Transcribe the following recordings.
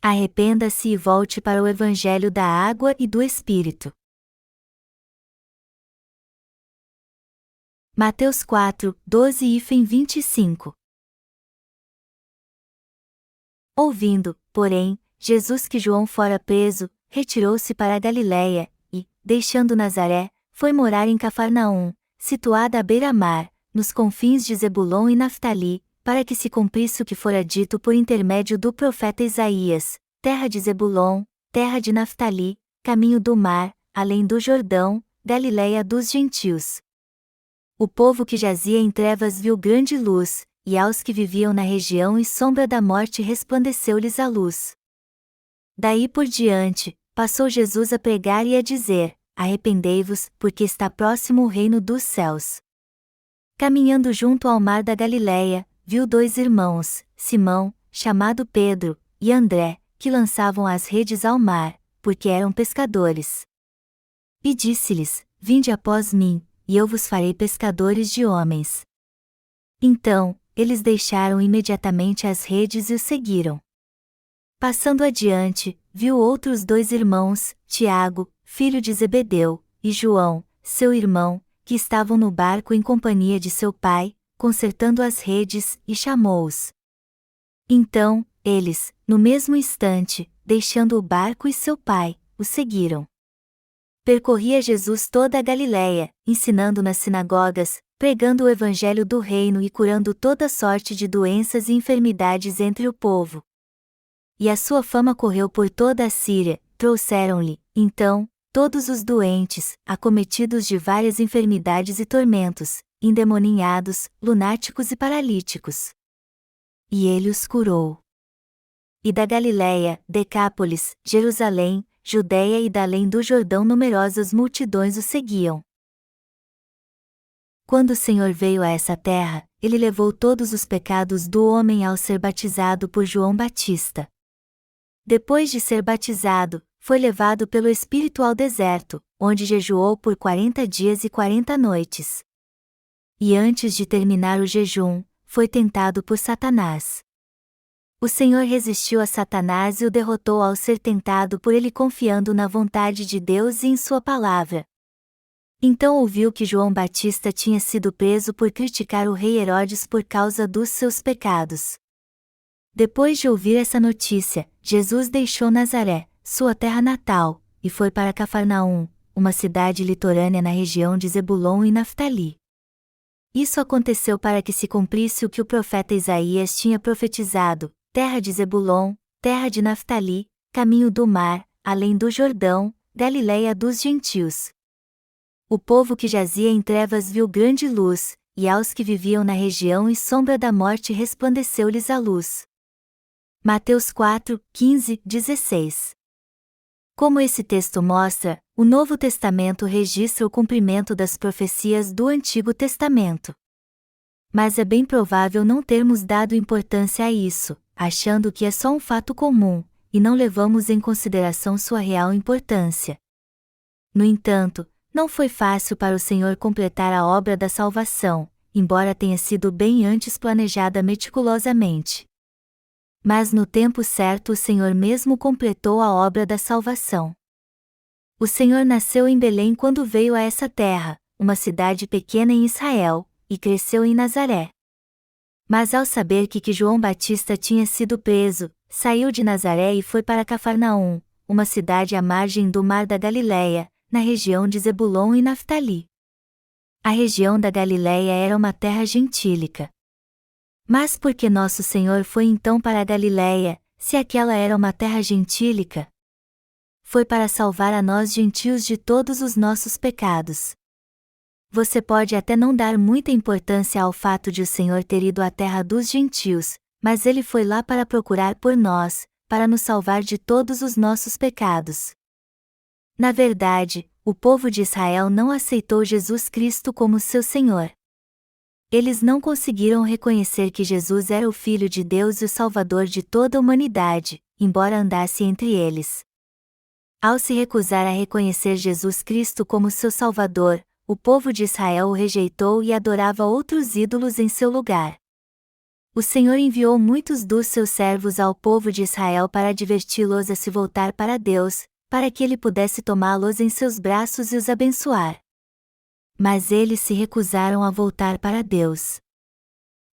Arrependa-se e volte para o Evangelho da água e do Espírito. Mateus 4, 12 e 25. Ouvindo, porém, Jesus que João fora preso, retirou-se para a Galiléia, e, deixando Nazaré, foi morar em Cafarnaum, situada à beira-mar, nos confins de Zebulon e Naftali, para que se cumprisse o que fora dito por intermédio do profeta Isaías: terra de Zebulon, terra de Naftali, caminho do mar, além do Jordão, Galiléia dos gentios. O povo que jazia em trevas viu grande luz, e aos que viviam na região e sombra da morte resplandeceu-lhes a luz. Daí por diante, passou Jesus a pregar e a dizer: arrependei-vos, porque está próximo o reino dos céus. Caminhando junto ao mar da Galiléia, viu 2 irmãos, Simão, chamado Pedro, e André, que lançavam as redes ao mar, porque eram pescadores. E disse-lhes: vinde após mim, e eu vos farei pescadores de homens. Então, eles deixaram imediatamente as redes e o seguiram. Passando adiante, viu outros 2 irmãos, Tiago, filho de Zebedeu, e João, seu irmão, que estavam no barco em companhia de seu pai, consertando as redes, e chamou-os. Então, eles, no mesmo instante, deixando o barco e seu pai, o seguiram. Percorria Jesus toda a Galiléia, ensinando nas sinagogas, pregando o evangelho do reino e curando toda sorte de doenças e enfermidades entre o povo. E a sua fama correu por toda a Síria. Trouxeram-lhe, então, todos os doentes, acometidos de várias enfermidades e tormentos, endemoninhados, lunáticos e paralíticos. E ele os curou. E da Galiléia, Decápolis, Jerusalém, Judéia e da além do Jordão numerosas multidões o seguiam. Quando o Senhor veio a essa terra, ele levou todos os pecados do homem ao ser batizado por João Batista. Depois de ser batizado, foi levado pelo Espírito ao deserto, onde jejuou por 40 dias e 40 noites. E antes de terminar o jejum, foi tentado por Satanás. O Senhor resistiu a Satanás e o derrotou ao ser tentado por ele confiando na vontade de Deus e em sua palavra. Então ouviu que João Batista tinha sido preso por criticar o rei Herodes por causa dos seus pecados. Depois de ouvir essa notícia, Jesus deixou Nazaré, sua terra natal, e foi para Cafarnaum, uma cidade litorânea na região de Zebulon e Naftali. Isso aconteceu para que se cumprisse o que o profeta Isaías tinha profetizado: terra de Zebulon, terra de Naftali, caminho do mar, além do Jordão, Galiléia dos gentios. O povo que jazia em trevas viu grande luz, e aos que viviam na região e sombra da morte resplandeceu-lhes a luz. Mateus 4, 15, 16. Como esse texto mostra, o Novo Testamento registra o cumprimento das profecias do Antigo Testamento. Mas é bem provável não termos dado importância a isso, achando que é só um fato comum, e não levamos em consideração sua real importância. No entanto, não foi fácil para o Senhor completar a obra da salvação, embora tenha sido bem antes planejada meticulosamente. Mas no tempo certo o Senhor mesmo completou a obra da salvação. O Senhor nasceu em Belém quando veio a essa terra, uma cidade pequena em Israel, e cresceu em Nazaré. Mas ao saber que João Batista tinha sido preso, saiu de Nazaré e foi para Cafarnaum, uma cidade à margem do mar da Galiléia, na região de Zebulon e Naftali. A região da Galiléia era uma terra gentílica. Mas por que nosso Senhor foi então para a Galiléia, se aquela era uma terra gentílica? Foi para salvar a nós gentios de todos os nossos pecados. Você pode até não dar muita importância ao fato de o Senhor ter ido à terra dos gentios, mas ele foi lá para procurar por nós, para nos salvar de todos os nossos pecados. Na verdade, o povo de Israel não aceitou Jesus Cristo como seu Senhor. Eles não conseguiram reconhecer que Jesus era o Filho de Deus e o Salvador de toda a humanidade, embora andasse entre eles. Ao se recusar a reconhecer Jesus Cristo como seu Salvador, o povo de Israel o rejeitou e adorava outros ídolos em seu lugar. O Senhor enviou muitos dos seus servos ao povo de Israel para adverti-los a se voltar para Deus, para que ele pudesse tomá-los em seus braços e os abençoar. Mas eles se recusaram a voltar para Deus.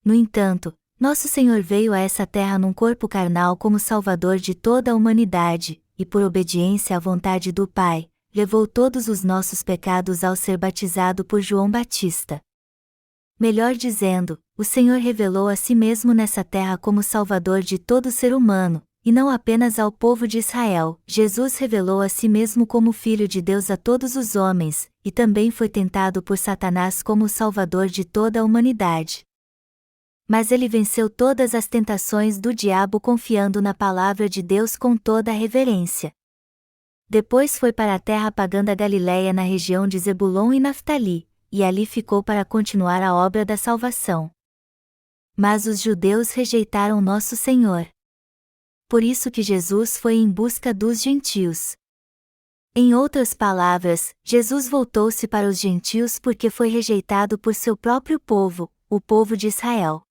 No entanto, nosso Senhor veio a essa terra num corpo carnal como Salvador de toda a humanidade, e por obediência à vontade do Pai, levou todos os nossos pecados ao ser batizado por João Batista. Melhor dizendo, o Senhor revelou a si mesmo nessa terra como Salvador de todo ser humano, e não apenas ao povo de Israel. Jesus revelou a si mesmo como Filho de Deus a todos os homens, e também foi tentado por Satanás como o Salvador de toda a humanidade. Mas ele venceu todas as tentações do diabo confiando na palavra de Deus com toda a reverência. Depois foi para a terra pagã da Galiléia na região de Zebulon e Naftali, e ali ficou para continuar a obra da salvação. Mas os judeus rejeitaram nosso Senhor. Por isso que Jesus foi em busca dos gentios. Em outras palavras, Jesus voltou-se para os gentios porque foi rejeitado por seu próprio povo, o povo de Israel.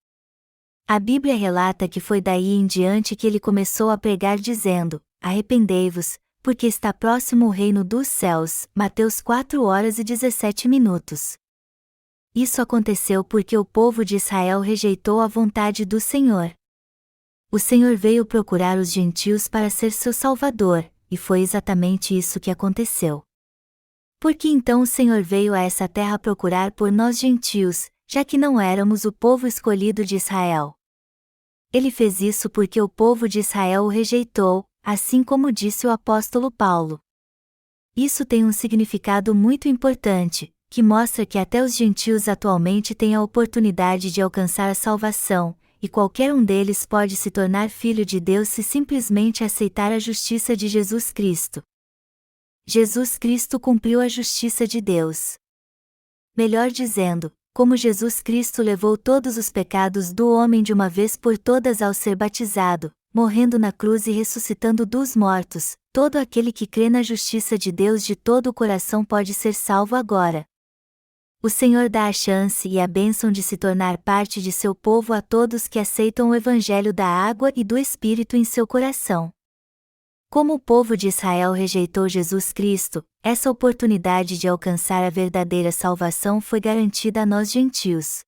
A Bíblia relata que foi daí em diante que ele começou a pregar dizendo: arrependei-vos, porque está próximo o reino dos céus. Mateus 4:17. Isso aconteceu porque o povo de Israel rejeitou a vontade do Senhor. O Senhor veio procurar os gentios para ser seu Salvador, e foi exatamente isso que aconteceu. Por que então o Senhor veio a essa terra procurar por nós gentios, já que não éramos o povo escolhido de Israel? Ele fez isso porque o povo de Israel o rejeitou, assim como disse o apóstolo Paulo. Isso tem um significado muito importante, que mostra que até os gentios atualmente têm a oportunidade de alcançar a salvação, e qualquer um deles pode se tornar filho de Deus se simplesmente aceitar a justiça de Jesus Cristo. Jesus Cristo cumpriu a justiça de Deus. Melhor dizendo, como Jesus Cristo levou todos os pecados do homem de uma vez por todas ao ser batizado, morrendo na cruz e ressuscitando dos mortos, todo aquele que crê na justiça de Deus de todo o coração pode ser salvo agora. O Senhor dá a chance e a bênção de se tornar parte de seu povo a todos que aceitam o Evangelho da água e do Espírito em seu coração. Como o povo de Israel rejeitou Jesus Cristo, essa oportunidade de alcançar a verdadeira salvação foi garantida a nós gentios.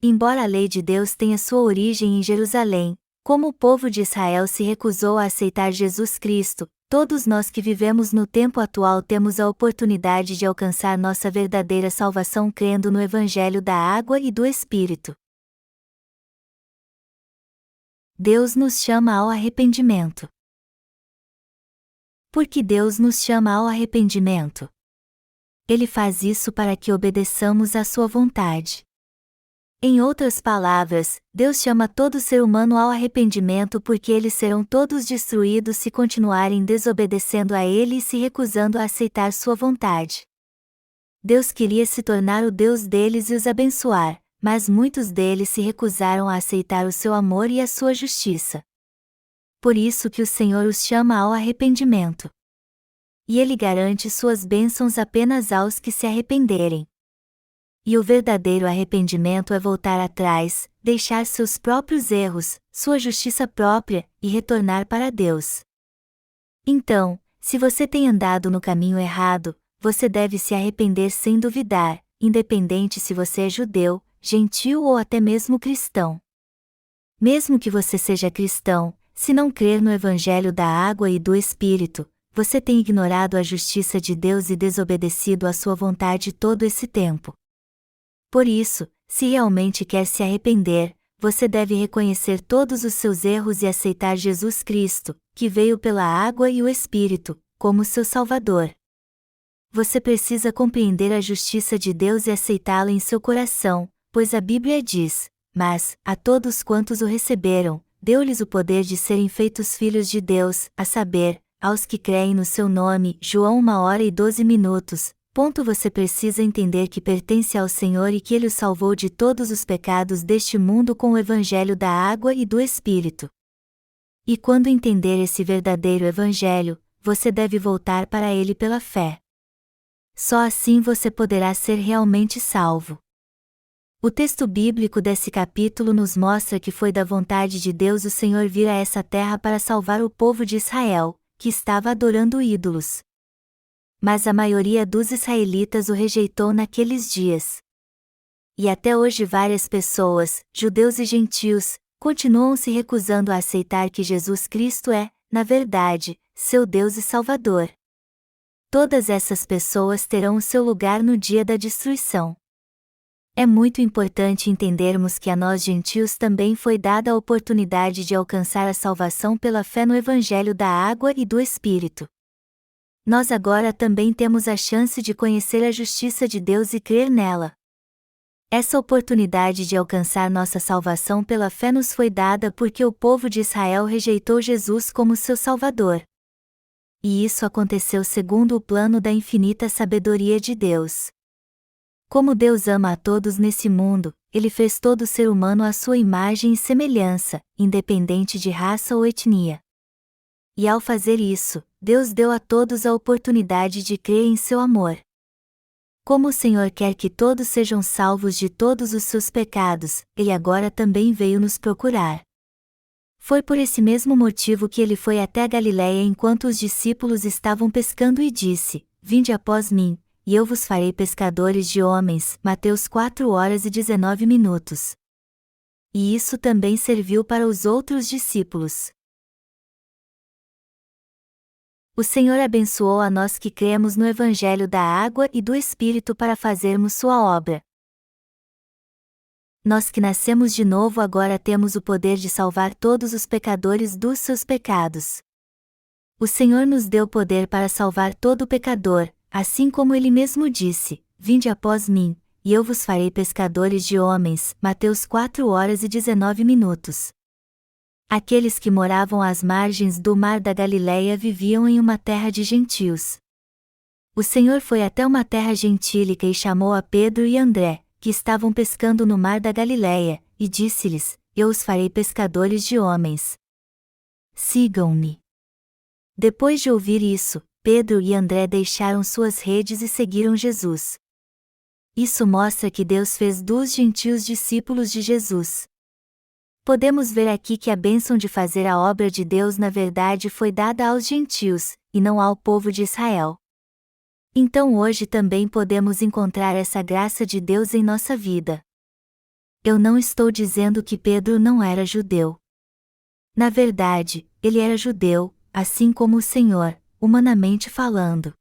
Embora a lei de Deus tenha sua origem em Jerusalém, como o povo de Israel se recusou a aceitar Jesus Cristo, todos nós que vivemos no tempo atual temos a oportunidade de alcançar nossa verdadeira salvação crendo no Evangelho da água e do Espírito. Deus nos chama ao arrependimento. Por que Deus nos chama ao arrependimento? Ele faz isso para que obedeçamos à sua vontade. Em outras palavras, Deus chama todo ser humano ao arrependimento porque eles serão todos destruídos se continuarem desobedecendo a Ele e se recusando a aceitar sua vontade. Deus queria se tornar o Deus deles e os abençoar, mas muitos deles se recusaram a aceitar o seu amor e a sua justiça. Por isso que o Senhor os chama ao arrependimento. E Ele garante suas bênçãos apenas aos que se arrependerem. E o verdadeiro arrependimento é voltar atrás, deixar seus próprios erros, sua justiça própria, e retornar para Deus. Então, se você tem andado no caminho errado, você deve se arrepender sem duvidar, independente se você é judeu, gentil ou até mesmo cristão. Mesmo que você seja cristão, se não crer no Evangelho da água e do Espírito, você tem ignorado a justiça de Deus e desobedecido à sua vontade todo esse tempo. Por isso, se realmente quer se arrepender, você deve reconhecer todos os seus erros e aceitar Jesus Cristo, que veio pela água e o Espírito, como seu Salvador. Você precisa compreender a justiça de Deus e aceitá-la em seu coração, pois a Bíblia diz: mas, a todos quantos o receberam, deu-lhes o poder de serem feitos filhos de Deus, a saber, aos que creem no seu nome. João 1h12. Você precisa entender que pertence ao Senhor e que Ele o salvou de todos os pecados deste mundo com o Evangelho da água e do Espírito. E quando entender esse verdadeiro Evangelho, você deve voltar para ele pela fé. Só assim você poderá ser realmente salvo. O texto bíblico desse capítulo nos mostra que foi da vontade de Deus o Senhor vir a essa terra para salvar o povo de Israel, que estava adorando ídolos. Mas a maioria dos israelitas o rejeitou naqueles dias. E até hoje várias pessoas, judeus e gentios, continuam se recusando a aceitar que Jesus Cristo é, na verdade, seu Deus e Salvador. Todas essas pessoas terão o seu lugar no dia da destruição. É muito importante entendermos que a nós gentios também foi dada a oportunidade de alcançar a salvação pela fé no Evangelho da Água e do Espírito. Nós agora também temos a chance de conhecer a justiça de Deus e crer nela. Essa oportunidade de alcançar nossa salvação pela fé nos foi dada porque o povo de Israel rejeitou Jesus como seu Salvador. E isso aconteceu segundo o plano da infinita sabedoria de Deus. Como Deus ama a todos nesse mundo, Ele fez todo ser humano à sua imagem e semelhança, independente de raça ou etnia. E ao fazer isso, Deus deu a todos a oportunidade de crer em seu amor. Como o Senhor quer que todos sejam salvos de todos os seus pecados, Ele agora também veio nos procurar. Foi por esse mesmo motivo que Ele foi até a Galiléia enquanto os discípulos estavam pescando e disse: "Vinde após mim, e eu vos farei pescadores de homens." Mateus 4:19. E isso também serviu para os outros discípulos. O Senhor abençoou a nós que cremos no Evangelho da Água e do Espírito para fazermos sua obra. Nós que nascemos de novo agora temos o poder de salvar todos os pecadores dos seus pecados. O Senhor nos deu poder para salvar todo pecador, assim como Ele mesmo disse: "Vinde após mim, e eu vos farei pescadores de homens." Mateus 4:19. Aqueles que moravam às margens do mar da Galiléia viviam em uma terra de gentios. O Senhor foi até uma terra gentílica e chamou a Pedro e André, que estavam pescando no mar da Galiléia, e disse-lhes: "Eu os farei pescadores de homens. Sigam-me." Depois de ouvir isso, Pedro e André deixaram suas redes e seguiram Jesus. Isso mostra que Deus fez dos gentios discípulos de Jesus. Podemos ver aqui que a bênção de fazer a obra de Deus na verdade foi dada aos gentios, e não ao povo de Israel. Então hoje também podemos encontrar essa graça de Deus em nossa vida. Eu não estou dizendo que Pedro não era judeu. Na verdade, ele era judeu, assim como o Senhor, humanamente falando.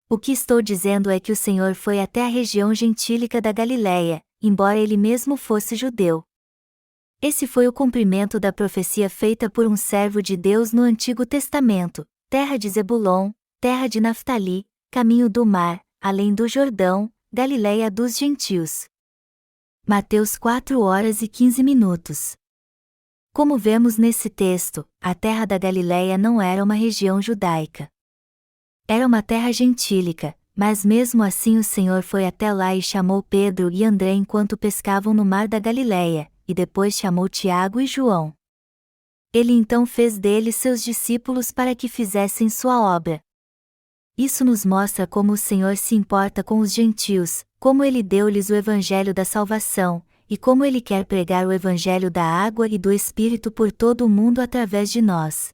O que estou dizendo é que o Senhor foi até a região gentílica da Galiléia, embora ele mesmo fosse judeu. Esse foi o cumprimento da profecia feita por um servo de Deus no Antigo Testamento: terra de Zebulon, terra de Naftali, caminho do mar, além do Jordão, Galiléia dos gentios. Mateus 4:15. Como vemos nesse texto, a terra da Galiléia não era uma região judaica. Era uma terra gentílica, mas mesmo assim o Senhor foi até lá e chamou Pedro e André enquanto pescavam no mar da Galiléia, e depois chamou Tiago e João. Ele então fez deles seus discípulos para que fizessem sua obra. Isso nos mostra como o Senhor se importa com os gentios, como Ele deu-lhes o Evangelho da salvação, e como Ele quer pregar o Evangelho da água e do Espírito por todo o mundo através de nós.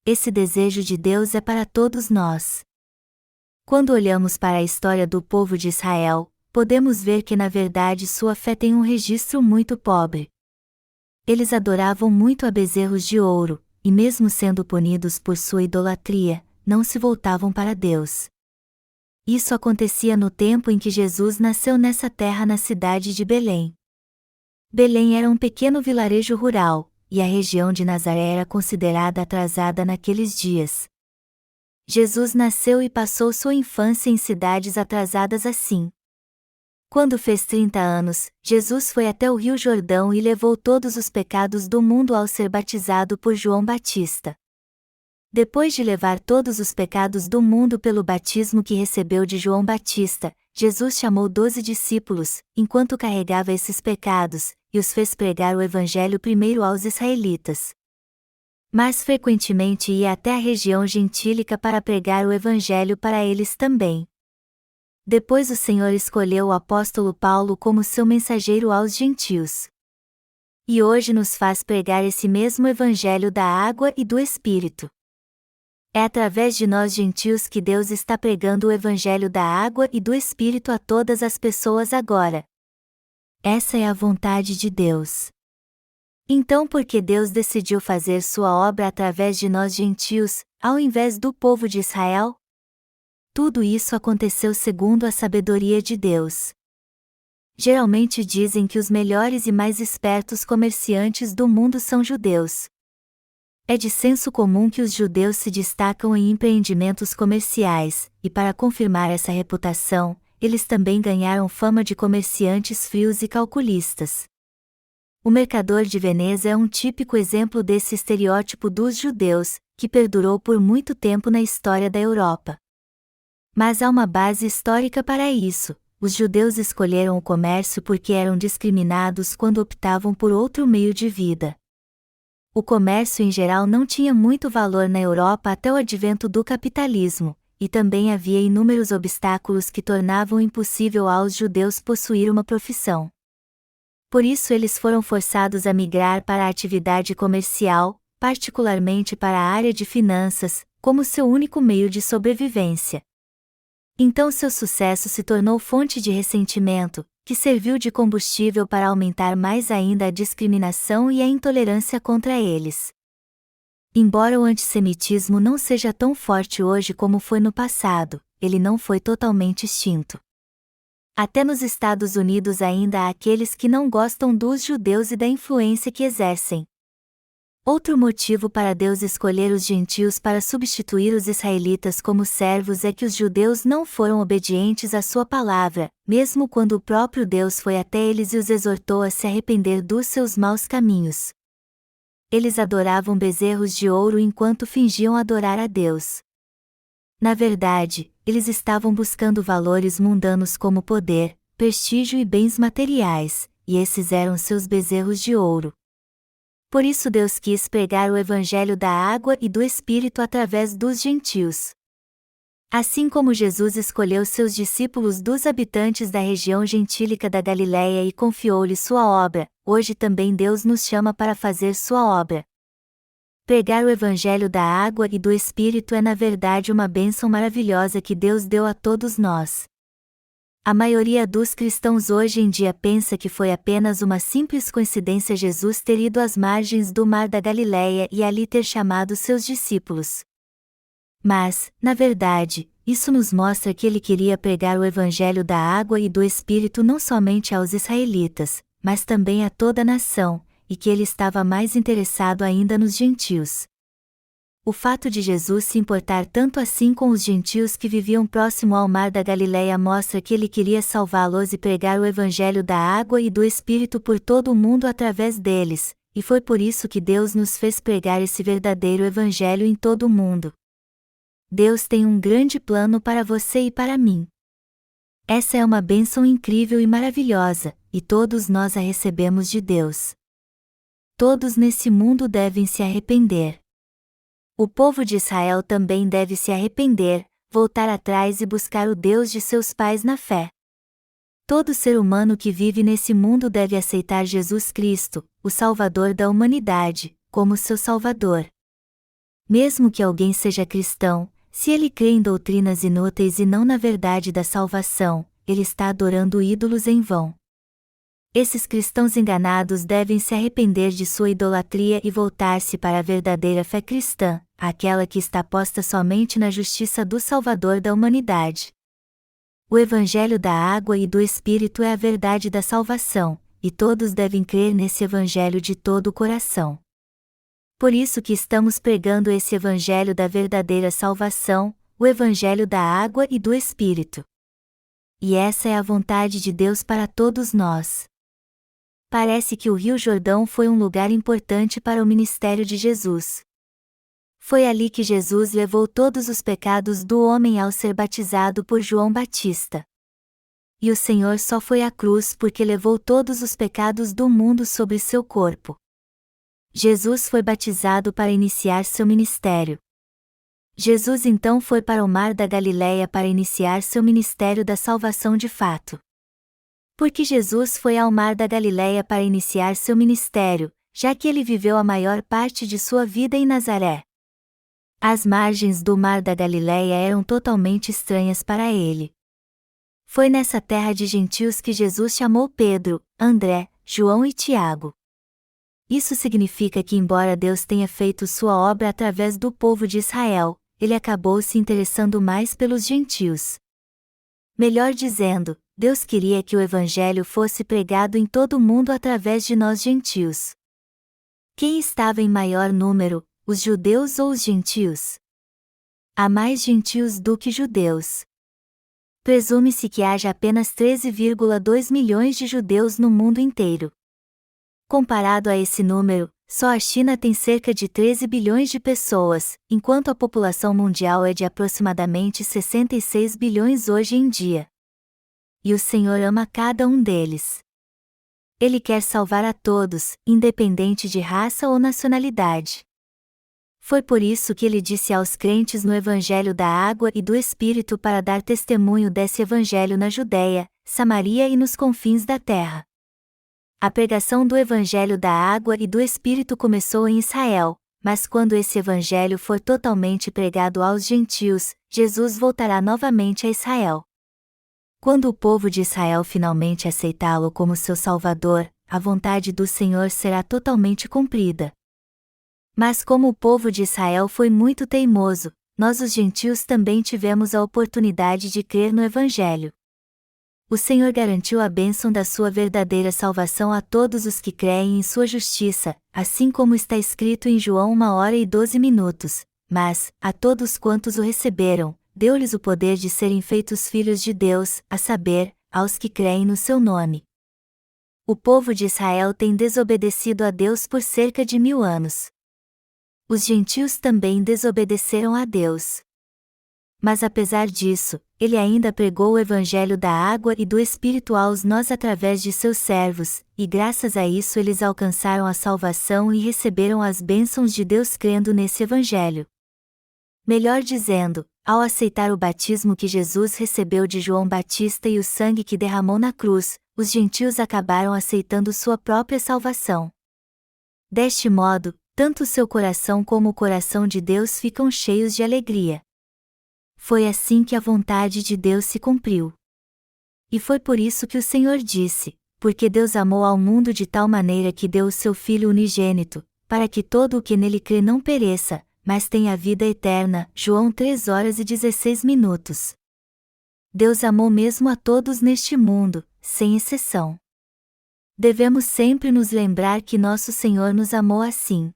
Esse desejo de Deus é para todos nós. Quando olhamos para a história do povo de Israel, podemos ver que na verdade sua fé tem um registro muito pobre. Eles adoravam muito a bezerros de ouro, e mesmo sendo punidos por sua idolatria, não se voltavam para Deus. Isso acontecia no tempo em que Jesus nasceu nessa terra na cidade de Belém. Belém era um pequeno vilarejo rural, e a região de Nazaré era considerada atrasada naqueles dias. Jesus nasceu e passou sua infância em cidades atrasadas assim. Quando fez 30 anos, Jesus foi até o Rio Jordão e levou todos os pecados do mundo ao ser batizado por João Batista. Depois de levar todos os pecados do mundo pelo batismo que recebeu de João Batista, Jesus chamou 12 discípulos, enquanto carregava esses pecados, e os fez pregar o Evangelho primeiro aos israelitas. Mas frequentemente ia até a região gentílica para pregar o Evangelho para eles também. Depois o Senhor escolheu o apóstolo Paulo como seu mensageiro aos gentios. E hoje nos faz pregar esse mesmo evangelho da água e do Espírito. É através de nós gentios que Deus está pregando o evangelho da água e do Espírito a todas as pessoas agora. Essa é a vontade de Deus. Então, por que Deus decidiu fazer sua obra através de nós gentios, ao invés do povo de Israel? Tudo isso aconteceu segundo a sabedoria de Deus. Geralmente dizem que os melhores e mais espertos comerciantes do mundo são judeus. É de senso comum que os judeus se destacam em empreendimentos comerciais, e para confirmar essa reputação, eles também ganharam fama de comerciantes frios e calculistas. O mercador de Veneza é um típico exemplo desse estereótipo dos judeus, que perdurou por muito tempo na história da Europa. Mas há uma base histórica para isso. Os judeus escolheram o comércio porque eram discriminados quando optavam por outro meio de vida. O comércio em geral não tinha muito valor na Europa até o advento do capitalismo, e também havia inúmeros obstáculos que tornavam impossível aos judeus possuir uma profissão. Por isso eles foram forçados a migrar para a atividade comercial, particularmente para a área de finanças, como seu único meio de sobrevivência. Então seu sucesso se tornou fonte de ressentimento, que serviu de combustível para aumentar mais ainda a discriminação e a intolerância contra eles. Embora o antissemitismo não seja tão forte hoje como foi no passado, ele não foi totalmente extinto. Até nos Estados Unidos ainda há aqueles que não gostam dos judeus e da influência que exercem. Outro motivo para Deus escolher os gentios para substituir os israelitas como servos é que os judeus não foram obedientes à sua palavra, mesmo quando o próprio Deus foi até eles e os exortou a se arrepender dos seus maus caminhos. Eles adoravam bezerros de ouro enquanto fingiam adorar a Deus. Na verdade, eles estavam buscando valores mundanos como poder, prestígio e bens materiais, e esses eram seus bezerros de ouro. Por isso Deus quis pregar o evangelho da água e do Espírito através dos gentios. Assim como Jesus escolheu seus discípulos dos habitantes da região gentílica da Galiléia e confiou-lhes sua obra, hoje também Deus nos chama para fazer sua obra. Pregar o evangelho da água e do Espírito é na verdade uma bênção maravilhosa que Deus deu a todos nós. A maioria dos cristãos hoje em dia pensa que foi apenas uma simples coincidência Jesus ter ido às margens do mar da Galiléia e ali ter chamado seus discípulos. Mas, na verdade, isso nos mostra que ele queria pregar o evangelho da água e do Espírito não somente aos israelitas, mas também a toda a nação, e que ele estava mais interessado ainda nos gentios. O fato de Jesus se importar tanto assim com os gentios que viviam próximo ao mar da Galiléia mostra que ele queria salvá-los e pregar o evangelho da água e do Espírito por todo o mundo através deles, e foi por isso que Deus nos fez pregar esse verdadeiro evangelho em todo o mundo. Deus tem um grande plano para você e para mim. Essa é uma bênção incrível e maravilhosa, e todos nós a recebemos de Deus. Todos nesse mundo devem se arrepender. O povo de Israel também deve se arrepender, voltar atrás e buscar o Deus de seus pais na fé. Todo ser humano que vive nesse mundo deve aceitar Jesus Cristo, o Salvador da humanidade, como seu Salvador. Mesmo que alguém seja cristão, se ele crê em doutrinas inúteis e não na verdade da salvação, ele está adorando ídolos em vão. Esses cristãos enganados devem se arrepender de sua idolatria e voltar-se para a verdadeira fé cristã, aquela que está posta somente na justiça do Salvador da humanidade. O Evangelho da água e do Espírito é a verdade da salvação, e todos devem crer nesse Evangelho de todo o coração. Por isso que estamos pregando esse Evangelho da verdadeira salvação, o Evangelho da água e do Espírito. E essa é a vontade de Deus para todos nós. Parece que o Rio Jordão foi um lugar importante para o ministério de Jesus. Foi ali que Jesus levou todos os pecados do homem ao ser batizado por João Batista. E o Senhor só foi à cruz porque levou todos os pecados do mundo sobre seu corpo. Jesus foi batizado para iniciar seu ministério. Jesus então foi para o mar da Galileia para iniciar seu ministério da salvação de fato. Porque Jesus foi ao mar da Galileia para iniciar seu ministério, já que ele viveu a maior parte de sua vida em Nazaré. As margens do mar da Galileia eram totalmente estranhas para ele. Foi nessa terra de gentios que Jesus chamou Pedro, André, João e Tiago. Isso significa que, embora Deus tenha feito sua obra através do povo de Israel, ele acabou se interessando mais pelos gentios. Melhor dizendo, Deus queria que o Evangelho fosse pregado em todo o mundo através de nós gentios. Quem estava em maior número, os judeus ou os gentios? Há mais gentios do que judeus. Presume-se que haja apenas 13,2 milhões de judeus no mundo inteiro. Comparado a esse número, só a China tem cerca de 13 bilhões de pessoas, enquanto a população mundial é de aproximadamente 66 bilhões hoje em dia. E o Senhor ama cada um deles. Ele quer salvar a todos, independente de raça ou nacionalidade. Foi por isso que ele disse aos crentes no Evangelho da Água e do Espírito para dar testemunho desse Evangelho na Judéia, Samaria e nos confins da terra. A pregação do Evangelho da Água e do Espírito começou em Israel, mas quando esse Evangelho for totalmente pregado aos gentios, Jesus voltará novamente a Israel. Quando o povo de Israel finalmente aceitá-lo como seu Salvador, a vontade do Senhor será totalmente cumprida. Mas como o povo de Israel foi muito teimoso, nós os gentios também tivemos a oportunidade de crer no Evangelho. O Senhor garantiu a bênção da sua verdadeira salvação a todos os que creem em sua justiça, assim como está escrito em João 1h12. Mas, a todos quantos o receberam, deu-lhes o poder de serem feitos filhos de Deus, a saber, aos que creem no seu nome. O povo de Israel tem desobedecido a Deus por cerca de 1000 anos. Os gentios também desobedeceram a Deus. Mas apesar disso, ele ainda pregou o Evangelho da Água e do Espírito aos nós através de seus servos, e graças a isso eles alcançaram a salvação e receberam as bênçãos de Deus crendo nesse Evangelho. Melhor dizendo, ao aceitar o batismo que Jesus recebeu de João Batista e o sangue que derramou na cruz, os gentios acabaram aceitando sua própria salvação. Deste modo, tanto o seu coração como o coração de Deus ficam cheios de alegria. Foi assim que a vontade de Deus se cumpriu. E foi por isso que o Senhor disse, porque Deus amou ao mundo de tal maneira que deu o seu Filho unigênito, para que todo o que nele crê não pereça, mas tenha a vida eterna. João 3h16. Deus amou mesmo a todos neste mundo, sem exceção. Devemos sempre nos lembrar que nosso Senhor nos amou assim.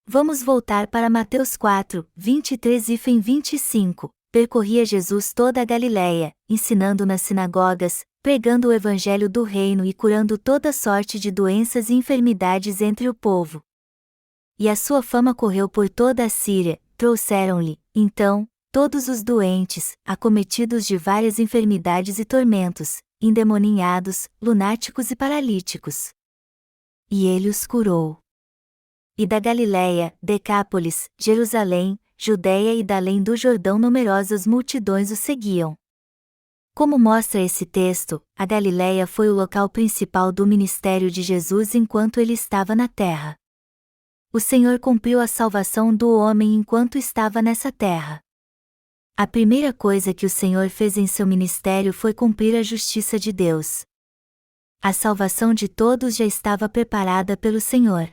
Vamos voltar para Mateus 4:23-25. Percorria Jesus toda a Galileia, ensinando nas sinagogas, pregando o evangelho do reino e curando toda sorte de doenças e enfermidades entre o povo. E a sua fama correu por toda a Síria. Trouxeram-lhe, então, todos os doentes, acometidos de várias enfermidades e tormentos, endemoninhados, lunáticos e paralíticos. E ele os curou. E da Galileia, Decápolis, Jerusalém, Judeia e da além do Jordão numerosas multidões o seguiam. Como mostra esse texto, a Galileia foi o local principal do ministério de Jesus enquanto ele estava na terra. O Senhor cumpriu a salvação do homem enquanto estava nessa terra. A primeira coisa que o Senhor fez em seu ministério foi cumprir a justiça de Deus. A salvação de todos já estava preparada pelo Senhor.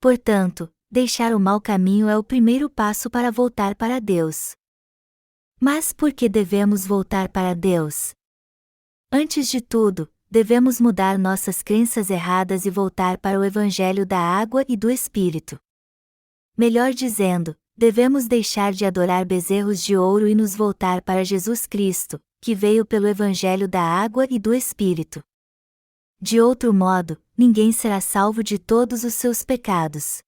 Portanto, deixar o mau caminho é o primeiro passo para voltar para Deus. Mas por que devemos voltar para Deus? Antes de tudo, devemos mudar nossas crenças erradas e voltar para o Evangelho da Água e do Espírito. Melhor dizendo, devemos deixar de adorar bezerros de ouro e nos voltar para Jesus Cristo, que veio pelo Evangelho da Água e do Espírito. De outro modo, ninguém será salvo de todos os seus pecados.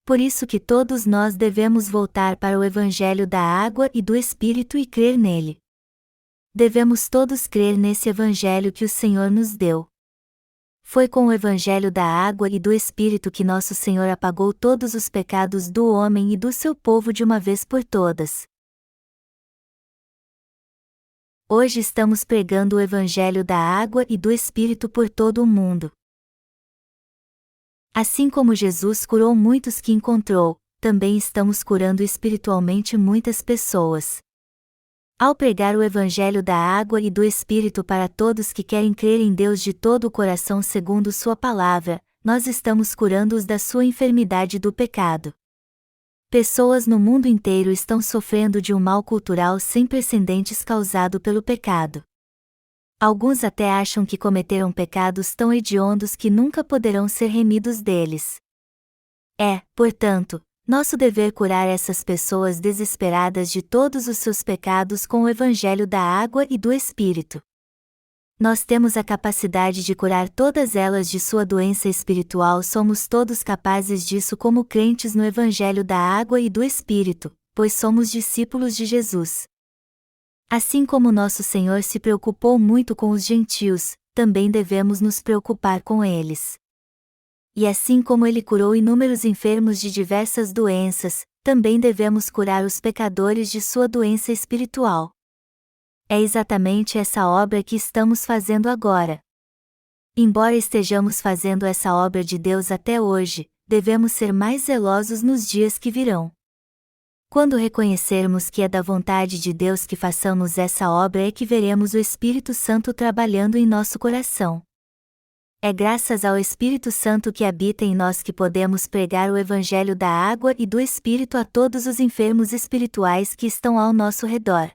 Por isso que todos nós devemos voltar para o Evangelho da Água e do Espírito e crer nele. Devemos todos crer nesse Evangelho que o Senhor nos deu. Foi com o Evangelho da água e do Espírito que nosso Senhor apagou todos os pecados do homem e do seu povo de uma vez por todas. Hoje estamos pregando o Evangelho da água e do Espírito por todo o mundo. Assim como Jesus curou muitos que encontrou, também estamos curando espiritualmente muitas pessoas. Ao pregar o Evangelho da água e do Espírito para todos que querem crer em Deus de todo o coração segundo Sua palavra, nós estamos curando-os da sua enfermidade do pecado. Pessoas no mundo inteiro estão sofrendo de um mal cultural sem precedentes causado pelo pecado. Alguns até acham que cometeram pecados tão hediondos que nunca poderão ser remidos deles. É, portanto, nosso dever curar essas pessoas desesperadas de todos os seus pecados com o Evangelho da água e do Espírito. Nós temos a capacidade de curar todas elas de sua doença espiritual. Somos todos capazes disso como crentes no Evangelho da água e do Espírito, pois somos discípulos de Jesus. Assim como nosso Senhor se preocupou muito com os gentios, também devemos nos preocupar com eles. E assim como Ele curou inúmeros enfermos de diversas doenças, também devemos curar os pecadores de sua doença espiritual. É exatamente essa obra que estamos fazendo agora. Embora estejamos fazendo essa obra de Deus até hoje, devemos ser mais zelosos nos dias que virão. Quando reconhecermos que é da vontade de Deus que façamos essa obra, é que veremos o Espírito Santo trabalhando em nosso coração. É graças ao Espírito Santo que habita em nós que podemos pregar o Evangelho da água e do Espírito a todos os enfermos espirituais que estão ao nosso redor.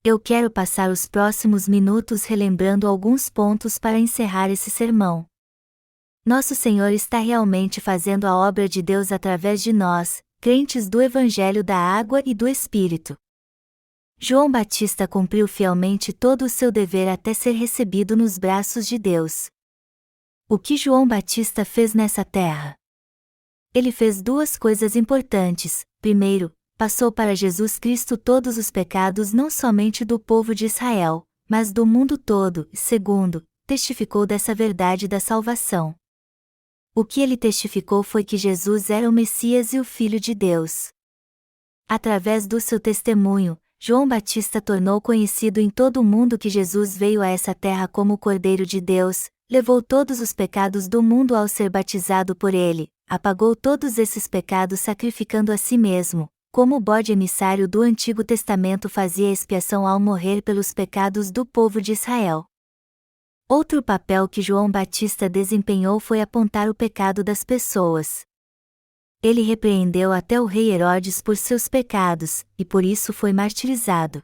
Eu quero passar os próximos minutos relembrando alguns pontos para encerrar esse sermão. Nosso Senhor está realmente fazendo a obra de Deus através de nós, crentes do Evangelho da água e do Espírito. João Batista cumpriu fielmente todo o seu dever até ser recebido nos braços de Deus. O que João Batista fez nessa terra? Ele fez duas coisas importantes. Primeiro, passou para Jesus Cristo todos os pecados não somente do povo de Israel, mas do mundo todo. Segundo, testificou dessa verdade da salvação. O que ele testificou foi que Jesus era o Messias e o Filho de Deus. Através do seu testemunho, João Batista tornou conhecido em todo o mundo que Jesus veio a essa terra como o Cordeiro de Deus, levou todos os pecados do mundo ao ser batizado por ele, apagou todos esses pecados sacrificando a si mesmo, como o bode emissário do Antigo Testamento fazia expiação ao morrer pelos pecados do povo de Israel. Outro papel que João Batista desempenhou foi apontar o pecado das pessoas. Ele repreendeu até o rei Herodes por seus pecados, e por isso foi martirizado.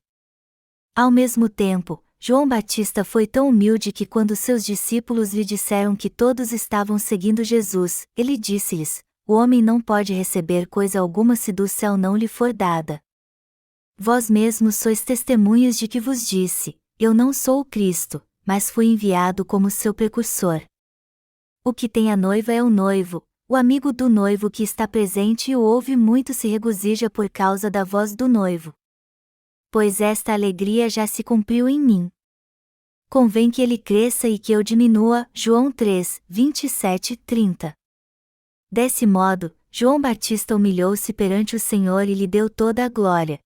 Ao mesmo tempo, João Batista foi tão humilde que quando seus discípulos lhe disseram que todos estavam seguindo Jesus, ele disse-lhes: o homem não pode receber coisa alguma se do céu não lhe for dada. Vós mesmos sois testemunhas de que vos disse: eu não sou o Cristo, mas fui enviado como seu precursor. O que tem a noiva é o noivo, o amigo do noivo que está presente e o ouve muito se regozija por causa da voz do noivo. Pois esta alegria já se cumpriu em mim. Convém que ele cresça e que eu diminua. João 3, 27, 30. Desse modo, João Batista humilhou-se perante o Senhor e lhe deu toda a glória.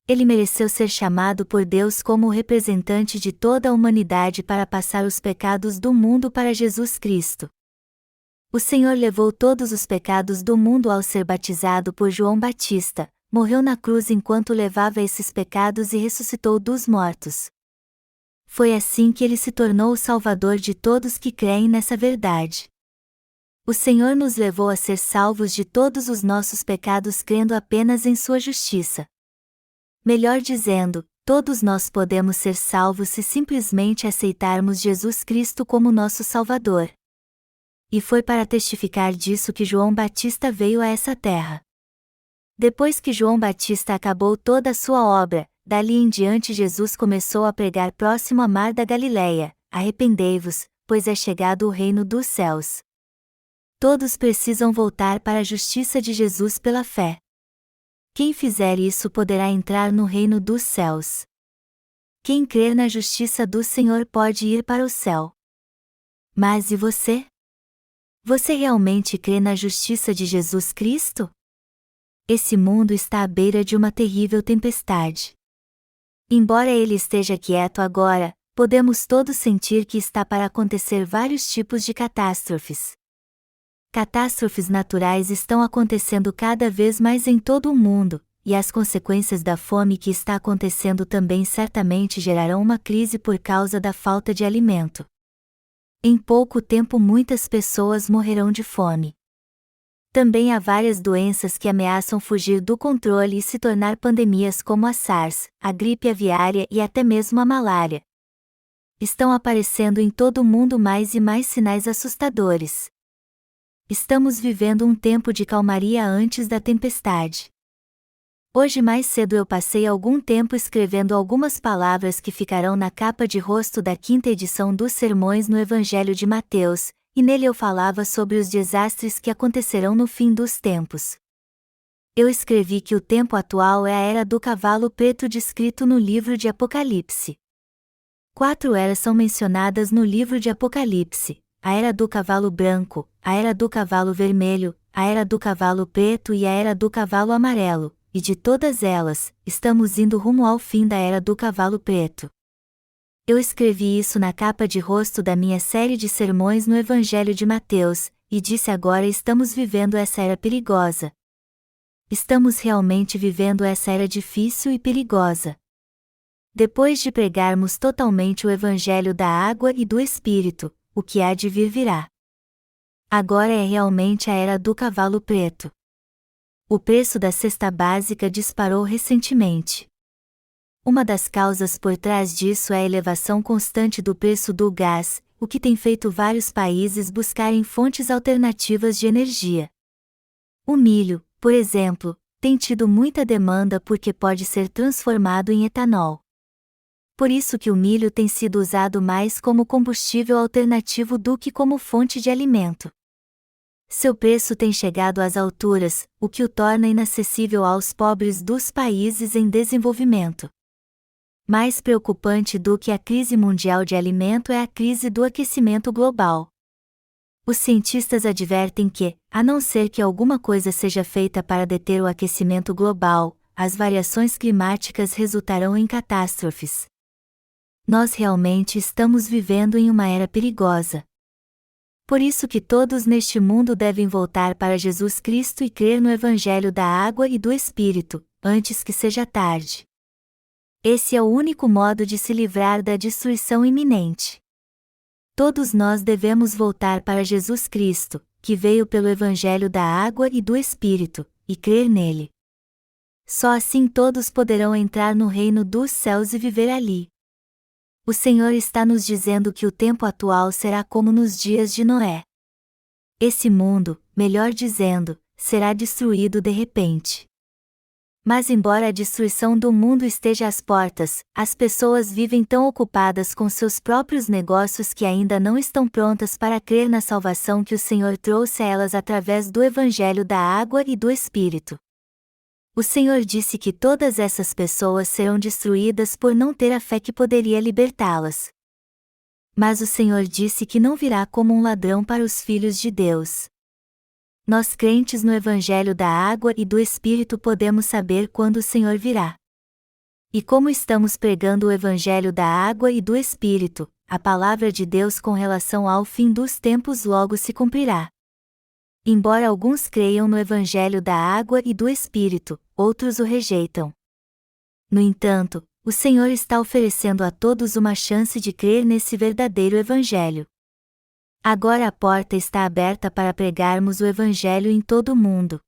Ele mereceu ser chamado por Deus como o representante de toda a humanidade para passar os pecados do mundo para Jesus Cristo. O Senhor levou todos os pecados do mundo ao ser batizado por João Batista, morreu na cruz enquanto levava esses pecados e ressuscitou dos mortos. Foi assim que ele se tornou o Salvador de todos que creem nessa verdade. O Senhor nos levou a ser salvos de todos os nossos pecados crendo apenas em sua justiça. Melhor dizendo, todos nós podemos ser salvos se simplesmente aceitarmos Jesus Cristo como nosso Salvador. E foi para testificar disso que João Batista veio a essa terra. Depois que João Batista acabou toda a sua obra, dali em diante Jesus começou a pregar próximo à mar da Galileia: arrependei-vos, pois é chegado o reino dos céus. Todos precisam voltar para a justiça de Jesus pela fé. Quem fizer isso poderá entrar no reino dos céus. Quem crer na justiça do Senhor pode ir para o céu. Mas e você? Você realmente crê na justiça de Jesus Cristo? Esse mundo está à beira de uma terrível tempestade. Embora ele esteja quieto agora, podemos todos sentir que está para acontecer vários tipos de catástrofes. Catástrofes naturais estão acontecendo cada vez mais em todo o mundo, e as consequências da fome que está acontecendo também certamente gerarão uma crise por causa da falta de alimento. Em pouco tempo muitas pessoas morrerão de fome. Também há várias doenças que ameaçam fugir do controle e se tornar pandemias como a SARS, a gripe aviária e até mesmo a malária. Estão aparecendo em todo o mundo mais e mais sinais assustadores. Estamos vivendo um tempo de calmaria antes da tempestade. Hoje mais cedo eu passei algum tempo escrevendo algumas palavras que ficarão na capa de rosto da 5ª edição dos Sermões no Evangelho de Mateus, e nele eu falava sobre os desastres que acontecerão no fim dos tempos. Eu escrevi que o tempo atual é a era do cavalo preto descrito no livro de Apocalipse. 4 eras são mencionadas no livro de Apocalipse: a era do cavalo branco, a era do cavalo vermelho, a era do cavalo preto e a era do cavalo amarelo, e de todas elas, estamos indo rumo ao fim da era do cavalo preto. Eu escrevi isso na capa de rosto da minha série de sermões no Evangelho de Mateus, e disse agora estamos vivendo essa era perigosa. Estamos realmente vivendo essa era difícil e perigosa. Depois de pregarmos totalmente o Evangelho da água e do Espírito, o que há de vir virá. Agora é realmente a era do cavalo preto. O preço da cesta básica disparou recentemente. Uma das causas por trás disso é a elevação constante do preço do gás, o que tem feito vários países buscarem fontes alternativas de energia. O milho, por exemplo, tem tido muita demanda porque pode ser transformado em etanol. Por isso que o milho tem sido usado mais como combustível alternativo do que como fonte de alimento. Seu preço tem chegado às alturas, o que o torna inacessível aos pobres dos países em desenvolvimento. Mais preocupante do que a crise mundial de alimento é a crise do aquecimento global. Os cientistas advertem que, a não ser que alguma coisa seja feita para deter o aquecimento global, as variações climáticas resultarão em catástrofes. Nós realmente estamos vivendo em uma era perigosa. Por isso que todos neste mundo devem voltar para Jesus Cristo e crer no Evangelho da água e do Espírito, antes que seja tarde. Esse é o único modo de se livrar da destruição iminente. Todos nós devemos voltar para Jesus Cristo, que veio pelo Evangelho da água e do Espírito, e crer nele. Só assim todos poderão entrar no reino dos céus e viver ali. O Senhor está nos dizendo que o tempo atual será como nos dias de Noé. Esse mundo, melhor dizendo, será destruído de repente. Mas embora a destruição do mundo esteja às portas, as pessoas vivem tão ocupadas com seus próprios negócios que ainda não estão prontas para crer na salvação que o Senhor trouxe a elas através do Evangelho da água e do Espírito. O Senhor disse que todas essas pessoas serão destruídas por não ter a fé que poderia libertá-las. Mas o Senhor disse que não virá como um ladrão para os filhos de Deus. Nós crentes no Evangelho da água e do Espírito podemos saber quando o Senhor virá. E como estamos pregando o Evangelho da água e do Espírito, a palavra de Deus com relação ao fim dos tempos logo se cumprirá. Embora alguns creiam no Evangelho da água e do Espírito, outros o rejeitam. No entanto, o Senhor está oferecendo a todos uma chance de crer nesse verdadeiro Evangelho. Agora a porta está aberta para pregarmos o Evangelho em todo o mundo.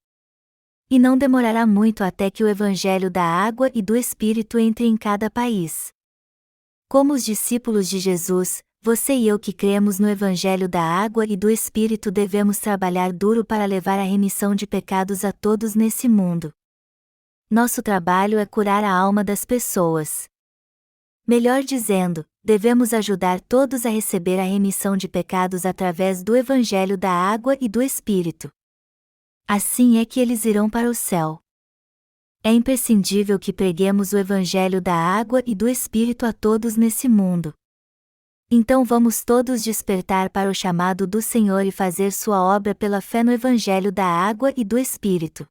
E não demorará muito até que o Evangelho da água e do Espírito entre em cada país. Como os discípulos de Jesus, você e eu que cremos no Evangelho da água e do Espírito devemos trabalhar duro para levar a remissão de pecados a todos nesse mundo. Nosso trabalho é curar a alma das pessoas. Melhor dizendo, devemos ajudar todos a receber a remissão de pecados através do Evangelho da água e do Espírito. Assim é que eles irão para o céu. É imprescindível que preguemos o Evangelho da água e do Espírito a todos nesse mundo. Então vamos todos despertar para o chamado do Senhor e fazer sua obra pela fé no Evangelho da água e do Espírito.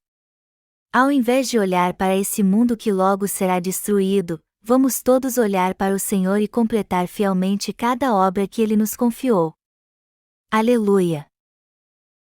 Ao invés de olhar para esse mundo que logo será destruído, vamos todos olhar para o Senhor e completar fielmente cada obra que Ele nos confiou. Aleluia!